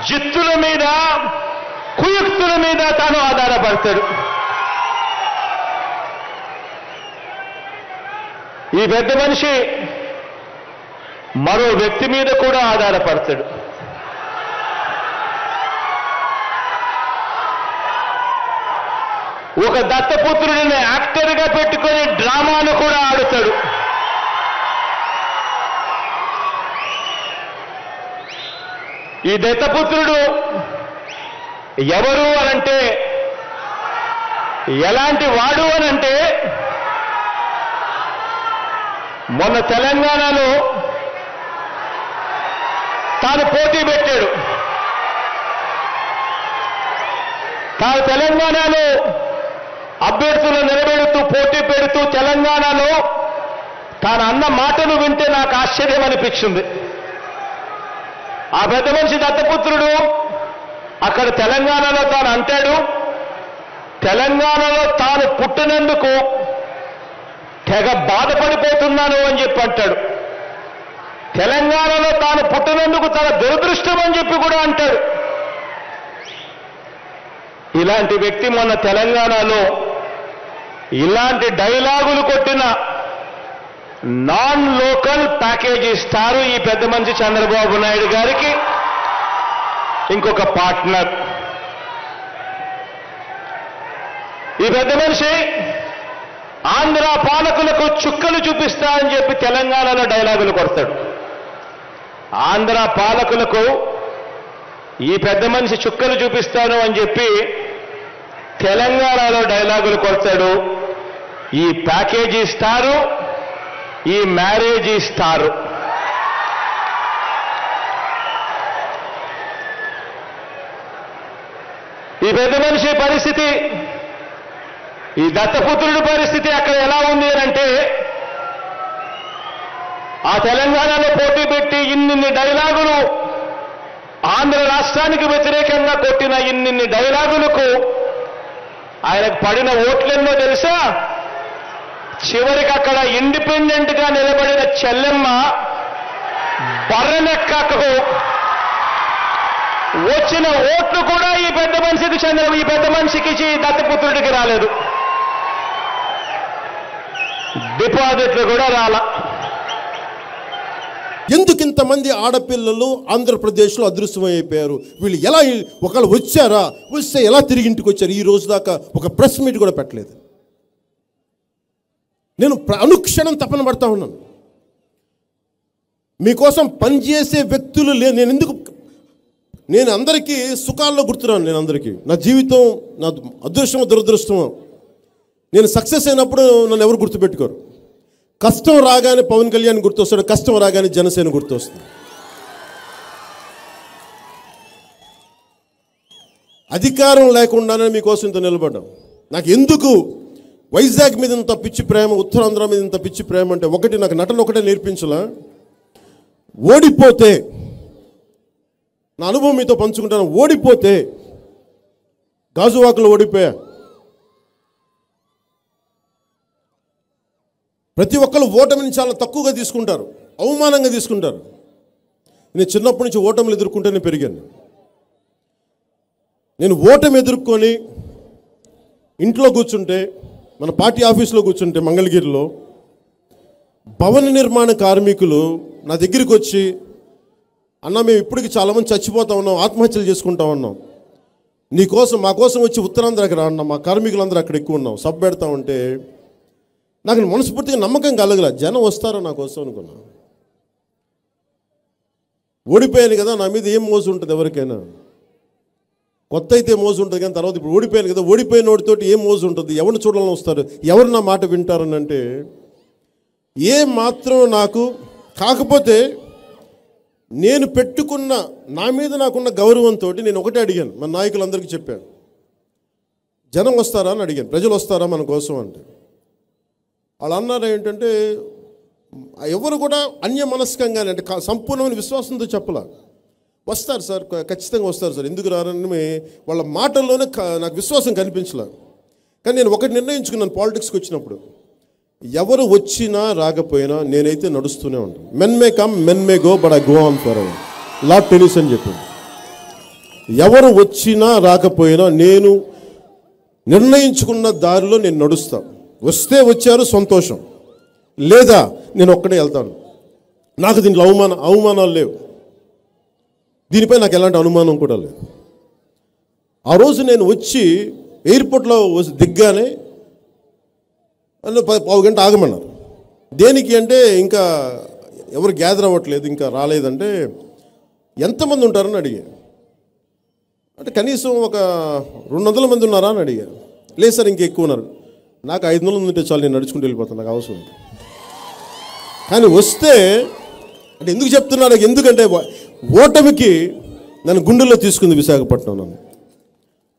జిత్తుల మీద, కుయుక్తుల మీద తాను ఆధారపడతాడు. ఈ పెద్ద మనిషి మరో వ్యక్తి మీద కూడా ఆధారపడతాడు. ఒక దత్తపుత్రుడిని యాక్టర్గా పెట్టుకొని డ్రామాను కూడా ఆడుతాడు. ఈ దత్తపుత్రుడు ఎవరు అనంటే, ఎలాంటి వాడు అనంటే, మొన్న తెలంగాణలో తాను పోటీ పెట్టాడు. తాను తెలంగాణలో అభ్యర్థులు నిలబెడుతూ పోటీ పెడుతూ తెలంగాణలో తాను అన్న మాటలు వింటే నాకు ఆశ్చర్యం అనిపించింది. ఆ పెద్ద మనిషి దత్తపుత్రుడు అక్కడ తెలంగాణలో తాను అంటాడు, తెలంగాణలో తాను పుట్టినందుకు తెగ బాధపడిపోతున్నాను అని చెప్పి అంటాడు. తెలంగాణలో తాను పుట్టినందుకు తన దురదృష్టం అని చెప్పి కూడా అంటాడు. ఇలాంటి వ్యక్తి మొన్న తెలంగాణలో ఇలాంటి డైలాగులు కొట్టిన నాన్ లోకల్ ప్యాకేజీ ఇస్తారు ఈ పెద్ద మనిషి చంద్రబాబు నాయుడు గారికి ఇంకొక పార్ట్నర్. ఈ పెద్ద మనిషి ఆంధ్ర పాలకులకు చుక్కలు చూపిస్తా అని చెప్పి తెలంగాణలో డైలాగులు కొడతాడు. ఆంధ్ర పాలకులకు ఈ పెద్ద మనిషి చుక్కలు చూపిస్తాను అని చెప్పి తెలంగాణలో డైలాగులు కొడతాడు. ఈ ప్యాకేజీ ఇస్తారు, ఈ మ్యారేజ్ ఇస్తారు. ఈ పెద్ద మనిషి పరిస్థితి, ఈ దత్తపుత్రుడి పరిస్థితి అక్కడ ఎలా ఉంది అంటే, ఆ తెలంగాణలో పోటీ పెట్టి ఇన్ని డైలాగులు ఆంధ్ర రాష్ట్రానికి వ్యతిరేకంగా కొట్టిన ఇన్ని డైలాగులకు ఆయనకు పడిన ఓట్లెన్నో తెలుసా? చివరికి అక్కడ ఇండిపెండెంట్ గా నిలబడిన చెల్లెమ్మ బర్రెనెక్కకు వచ్చిన ఓట్లు కూడా ఈ పెద్ద మనిషికి దత్తపుత్రుడికి రాలేదు. డిపాజిట్లు కూడా రాలా. ఎందుకు ఇంతమంది ఆడపిల్లలు ఆంధ్రప్రదేశ్లో అదృశ్యమైపోయారు? వీళ్ళు ఎలా, ఒకళ్ళు వచ్చారా, వస్తే ఎలా తిరిగి ఇంటికి వచ్చారు? ఈ రోజు దాకా ఒక ప్రెస్ మీట్ కూడా పెట్టలేదు. నేను అనుక్షణం తపన పడతా ఉన్నాను. మీకోసం పనిచేసే వ్యక్తులు నేను అందరికీ సుఖాల్లో గుర్తున్నాను. నేను అందరికీ నా జీవితం, నా అదృష్టమో దురదృష్టమో, నేను సక్సెస్ అయినప్పుడు నన్ను ఎవరు గుర్తుపెట్టుకోరు. కష్టం రాగానే పవన్ కళ్యాణ్ గుర్తొస్తాడు, కష్టం రాగానే జనసేన గుర్తొస్తుంది. అధికారం లేకుండానే మీకోసం ఇంత నిలబడ్డాం. నాకు ఎందుకు వైజాగ్ మీద ఇంత పిచ్చి ప్రేమ, ఉత్తరాంధ్ర మీద ఇంత పిచ్చి ప్రేమ అంటే, ఒకటి నాకు నటన ఒకటే నేర్పించలా. ఓడిపోతే, నా అనుభవం మీతో పంచుకుంటాను, ఓడిపోతే గాజువాకలో ఓడిపోయా. ప్రతి ఒక్కరు ఓటమిని చాలా తక్కువగా తీసుకుంటారు, అవమానంగా తీసుకుంటారు. నేను చిన్నప్పటి నుంచి ఓటమిలు ఎదుర్కొంటేనే పెరిగాను. నేను ఓటమి ఎదుర్కొని ఇంట్లో కూర్చుంటే, మన పార్టీ ఆఫీస్లో కూర్చుంటే మంగళగిరిలో భవన నిర్మాణ కార్మికులు నా దగ్గరికి వచ్చి, అన్న మేము ఇప్పటికి చాలామంది చచ్చిపోతా ఉన్నాం, ఆత్మహత్యలు చేసుకుంటా ఉన్నాం, నీకోసం మా కోసం వచ్చి ఉత్తరాంధ్రకి రా అన్న, మా కార్మికులందరూ అక్కడ ఎక్కువ ఉన్నాం, సబ్ పెడతా ఉంటే నాకు మనస్ఫూర్తిగా నమ్మకం కలగల. జనం వస్తారో నా కోసం అనుకున్నా. ఓడిపోయాను కదా, నా మీద ఏం మోజు ఉంటుంది ఎవరికైనా? కొత్త అయితే మోజు ఉంటుంది, కానీ తర్వాత ఇప్పుడు ఓడిపోయాను కదా, ఓడిపోయిన వాడితోటి ఏం మోజు ఉంటుంది? ఎవరిని చూడాలని వస్తారు, ఎవరు నా మాట వింటారని అంటే ఏ మాత్రం నాకు. కాకపోతే నేను పెట్టుకున్న, నా మీద నాకున్న గౌరవంతో నేను ఒకటే అడిగాను, మన నాయకులందరికీ చెప్పాను, జనం వస్తారా అని అడిగాను, ప్రజలు వస్తారా మన కోసం అంటే. వాళ్ళు అన్నారు ఏంటంటే, ఎవరు కూడా అన్యమనస్కంగానే, అంటే సంపూర్ణమైన విశ్వాసంతో చెప్పలా. వస్తారు సార్, ఖచ్చితంగా వస్తారు సార్, ఎందుకు రారని వాళ్ళ మాటల్లోనే నాకు విశ్వాసం కనిపించలే. కానీ నేను ఒకటి నిర్ణయించుకున్నాను పాలిటిక్స్కి వచ్చినప్పుడు, ఎవరు వచ్చినా రాకపోయినా నేనైతే నడుస్తూనే ఉంటాను. Men may come, men may go, but I go on for ever. Lord tennis అని చెప్పింది. ఎవరు వచ్చినా రాకపోయినా నేను నిర్ణయించుకున్న దారిలో నేను నడుస్తాను. వస్తే వచ్చారు సంతోషం, లేదా నేను ఒక్కడే వెళ్తాను. నాకు దీంట్లో అవమానాలు లేవు, దీనిపై నాకు ఎలాంటి అనుమానం కూడా లేదు. ఆ రోజు నేను వచ్చి ఎయిర్పోర్ట్లో దిగ్గానే పావు గంట ఆగమన్నారు. దేనికి అంటే ఇంకా ఎవరు గ్యాదర్ అవ్వట్లేదు, ఇంకా రాలేదంటే ఎంతమంది ఉంటారని అడిగాను. అంటే కనీసం ఒక 200 మంది ఉన్నారా అని అడిగాను. లేదు సార్ ఇంకా ఎక్కువ ఉన్నారు. నాకు 500 మంది ఉంటే చాలు, నేను నడుచుకుంటూ వెళ్ళిపోతాను, నాకు అవసరం. కానీ వస్తే అంటే ఎందుకు చెప్తున్నాడు, ఎందుకంటే ఓటమికి నన్ను గుండెల్లో తీసుకుంది విశాఖపట్నం. నన్ను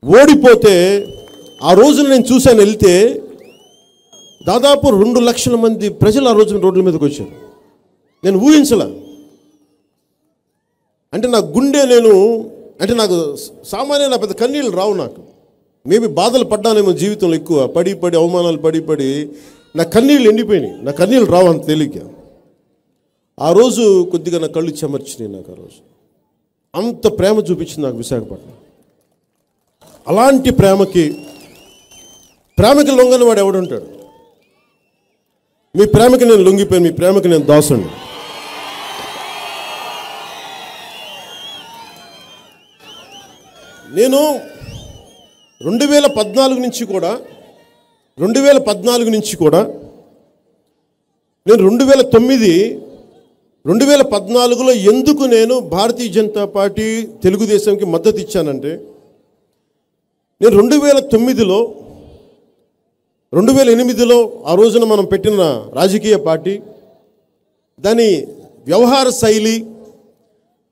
ఓడిపోతే ఆ రోజున నేను చూశాను, వెళ్తే దాదాపు 2 లక్షల మంది ప్రజలు ఆ రోజున రోడ్ల మీదకి వచ్చారు. నేను ఊహించలే. అంటే నా గుండె అంటే నాకు సామాన్య నా పెద్ద కన్నీళ్ళు రావు. నాకు మేబీ బాధలు పడ్డానేమో జీవితంలో ఎక్కువ, పడి అవమానాలు పడి నా కన్నీళ్ళు ఎండిపోయినాయి. నా కన్నీళ్ళు రావు అంత తేలిక. ఆ రోజు కొద్దిగా నా కళ్ళు చెమర్చినాయి. నాకు ఆ రోజు అంత ప్రేమ చూపించింది నాకు విశాఖపట్నం. అలాంటి ప్రేమకి లొంగని వాడు ఎవడుంటాడు? మీ ప్రేమకి నేను లొంగిపోయాను, మీ ప్రేమకి నేను దాసుని. నేను 2014 నుంచి కూడా నేను 2014లో ఎందుకు నేను భారతీయ జనతా పార్టీ తెలుగుదేశంకి మద్దతు ఇచ్చానంటే, నేను 2008లో ఆ రోజున మనం పెట్టిన రాజకీయ పార్టీ, దాని వ్యవహార శైలి,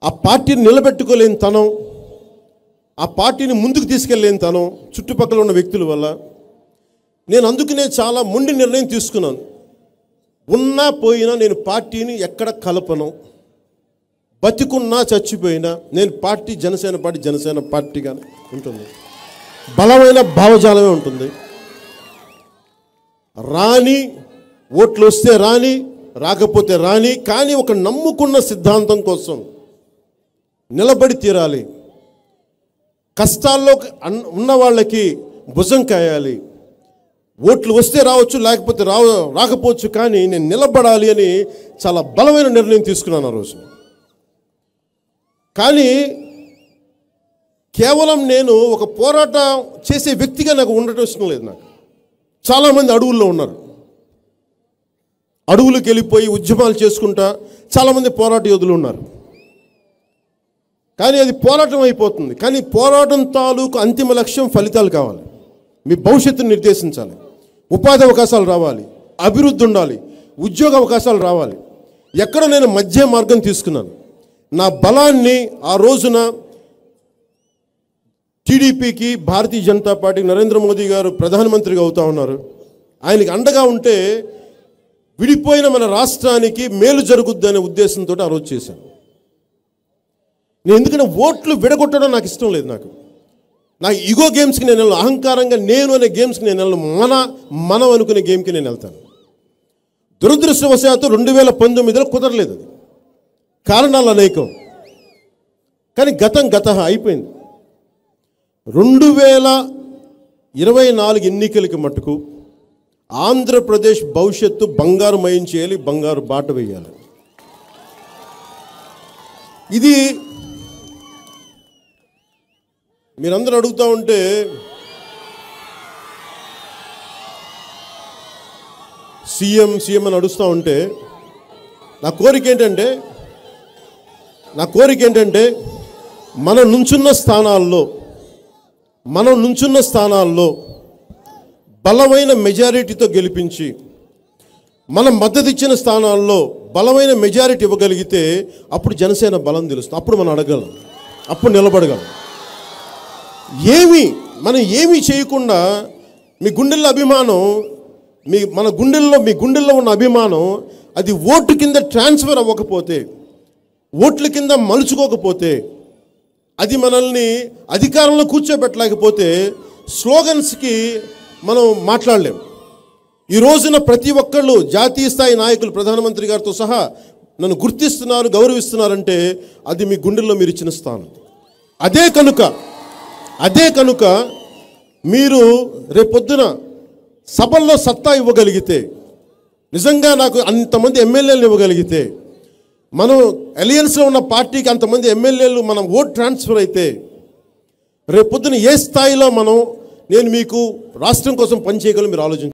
ఆ పార్టీని నిలబెట్టుకోలేని తనం, ఆ పార్టీని ముందుకు తీసుకెళ్ళలేని తనం చుట్టుపక్కల ఉన్న వ్యక్తుల వల్ల నేను అందుకనే చాలా మొండి నిర్ణయం తీసుకున్నాను. ఉన్నా పోయినా నేను పార్టీని ఎక్కడ కలపను. బతికున్నా చచ్చిపోయినా నేను పార్టీ జనసేన పార్టీగానే ఉంటుంది. బలమైన భావజాలమే ఉంటుంది. రాని ఓట్లు వస్తే రాని, రాకపోతే రాని, కానీ ఒక నమ్ముకున్న సిద్ధాంతం కోసం నిలబడి తీరాలి. కష్టాల్లో ఉన్న వాళ్ళకి భుజం కాయాలి. ఓట్లు వస్తే రావచ్చు, లేకపోతే రాకపోవచ్చు, కానీ నేను నిలబడాలి అని చాలా బలమైన నిర్ణయం తీసుకున్నాను ఆ రోజు. కానీ కేవలం నేను ఒక పోరాటం చేసే వ్యక్తిగా నాకు ఉండటం ఇష్టం లేదు. నాకు చాలామంది అడవుల్లో ఉన్నారు, అడవులకు వెళ్ళిపోయి ఉద్యమాలు చేసుకుంటా చాలామంది పోరాట యోధులు ఉన్నారు. కానీ అది పోరాటం అయిపోతుంది. కానీ పోరాటం తాలూకు అంతిమ లక్ష్యం ఫలితాలు కావాలి. మీ భవిష్యత్తును నిర్దేశించాలి, ఉపాధి అవకాశాలు రావాలి, అభివృద్ధి ఉండాలి, ఉద్యోగ అవకాశాలు రావాలి. ఎక్కడ నేను మధ్య మార్గం తీసుకున్నాను. నా బలాన్ని ఆ రోజున టీడీపీకి, భారతీయ జనతా పార్టీకి నరేంద్ర మోదీ గారు ప్రధానమంత్రిగా అవుతా ఉన్నారు, ఆయనకి అండగా ఉంటే విడిపోయిన మన రాష్ట్రానికి మేలు జరుగుద్దనే ఉద్దేశంతో ఆ రోజు చేశాను. నేను ఎందుకంటే ఓట్లు విడగొట్టడం నాకు ఇష్టం లేదు. నాకు ఈగో గేమ్స్కి నేను వెళ్ళను, అహంకారంగా నేను అనే గేమ్స్కి నేను వెళ్ళను, మనం అనుకునే గేమ్కి నేను వెళ్తాను. దురదృష్టవశాత్తు 2019లో కుదరలేదు. అది కారణాలు అనేకం. కానీ గత అయిపోయింది. 2024 ఎన్నికలకి మట్టుకు ఆంధ్రప్రదేశ్ భవిష్యత్తు బంగారుమయం చేయాలి, బంగారు బాట వేయాలి. ఇది మీరందరూ అడుగుతూ ఉంటే సీఎం అని అడుగుతూ ఉంటే నా కోరిక ఏంటంటే మనం నుంచున్న స్థానాల్లో బలమైన మెజారిటీతో గెలిపించి, మనం మద్దతు ఇచ్చిన స్థానాల్లో బలమైన మెజారిటీ ఇవ్వగలిగితే అప్పుడు జనసేన బలం తెలుస్తుంది. అప్పుడు మనం అడగలం, అప్పుడు నిలబడగలం. మనం ఏమీ చేయకుండా మీ గుండెల్లో అభిమానం, మీ గుండెల్లో ఉన్న అభిమానం అది ఓటు కింద ట్రాన్స్ఫర్ అవ్వకపోతే, ఓట్ల కింద మలుచుకోకపోతే, అది మనల్ని అధికారంలో కూర్చోబెట్టలేకపోతే స్లోగన్స్కి మనం మాట్లాడలేం. ఈ రోజున ప్రతి ఒక్కళ్ళు జాతీయ స్థాయి నాయకులు ప్రధానమంత్రి గారితో సహా నన్ను గుర్తిస్తున్నారు, గౌరవిస్తున్నారంటే అది మీ గుండెల్లో మీరు ఇచ్చిన స్థానం. అదే కనుక మీరు రేపొద్దున సభల్లో సత్తా ఇవ్వగలిగితే, నిజంగా నాకు అంతమంది ఎమ్మెల్యేలు ఇవ్వగలిగితే, మనం అలయన్స్లో ఉన్న పార్టీకి అంతమంది ఎమ్మెల్యేలు మనం ఓట్ ట్రాన్స్ఫర్ అయితే, రేపొద్దున ఏ స్థాయిలో నేను మీకు రాష్ట్రం కోసం పనిచేయగలను మీరు ఆలోచించండి.